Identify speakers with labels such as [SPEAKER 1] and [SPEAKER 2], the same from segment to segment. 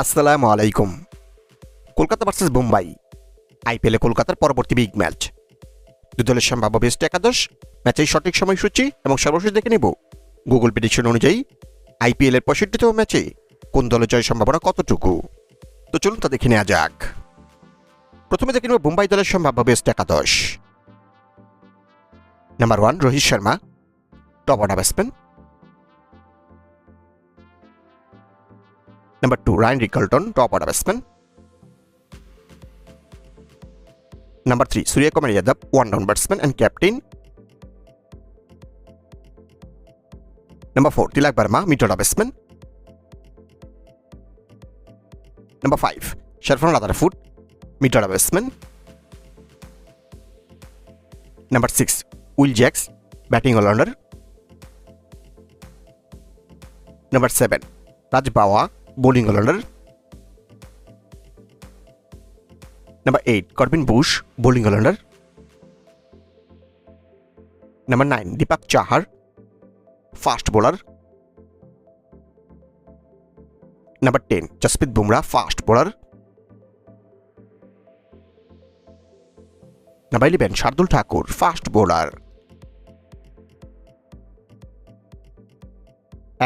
[SPEAKER 1] আসসালামু আলাইকুম। কলকাতা ভার্সেস মুম্বাই আইপিএলে কলকাতার পরবর্তী বিগ ম্যাচ। দুই দলের সম্ভাব্য বেস্ট একাদশ, ম্যাচের সঠিক সময়সূচি এবং সর্বশেষ দেখে নেব গুগল প্রেডিকশন অনুযায়ী আইপিএলের 65তম ম্যাচে কোন দলের জয়ের সম্ভাবনা কতটুকু। তো চলুন তা দেখে নেওয়া যাক। প্রথমে দেখে নেব মুম্বাই দলের সম্ভাব্য বেস্ট একাদশ। Number 1 Rohit Sharma, top order batsman. Number 2 Ryan Rickelton, top order batsman. Number 3, Surya Kumar Yadav, one-down batsman and captain. Number 4, Tilak Verma, mid-order batsman. Number 5, Sharfan Rutherford, mid-order batsman. Number 6, Will Jacks, batting all-rounder. Number 7, Raj Bawa, bowling all-rounder. Number 8, Corbin Bush, bowling all-rounder. Number 9, Deepak Chahar, fast bowler. Number 10, Jasprit Bumrah, fast bowler. Number 11, Shardul Thakur, fast bowler.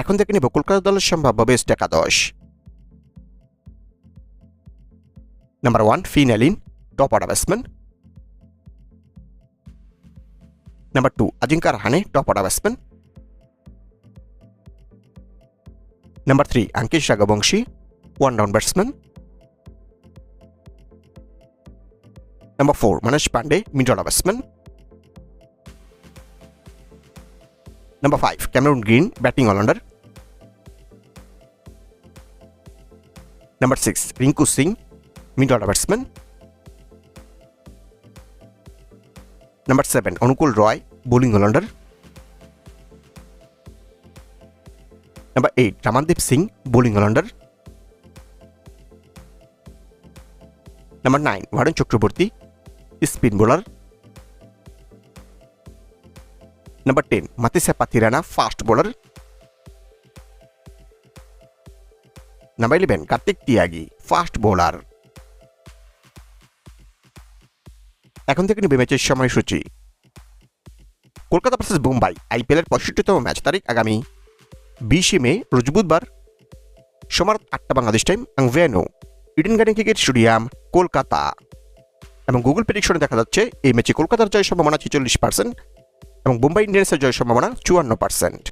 [SPEAKER 1] এখন দেখে নেব কলকাতা দলের সম্ভাব্য best একাদশ। Number 1, Finn Allen, top order batsman. Number 2, Ajinkya Rahane, top order batsman. Number 3, Ankesh Raghavamshi, one-down batsman. Number 4, Manish Pandey, mid-order batsman. Number 5, Cameron Green, batting all-rounder. Number 6, Rinku Singh, mid-order batsman. Number 7, Anukul Roy, bowling all-rounder. Number 8, Ramandeep Singh, bowling all-rounder. Number 9, Varun Chakraborty, spin bowler. Number 10, Matisha Pathirana, fast bowler. Number 11, Kartik Tyagi, fast bowler. এখন থেকে নিবে ম্যাচের সময়সূচি। Kolkata versus Mumbai আইপিএলের 65তম match তারিখ আগামী 20 মে রোজ বুধবার সমার 8টা Bangladesh time এবং venue Eden garden cricket stadium Kolkata. এবং গুগল প্রেডিকশনে দেখা যাচ্ছে এই ম্যাচে কলকাতার জয়ের সম্ভাবনা 46% এবং মুম্বাই ইন্ডিয়ান্সের জয়ের সম্ভাবনা 54%।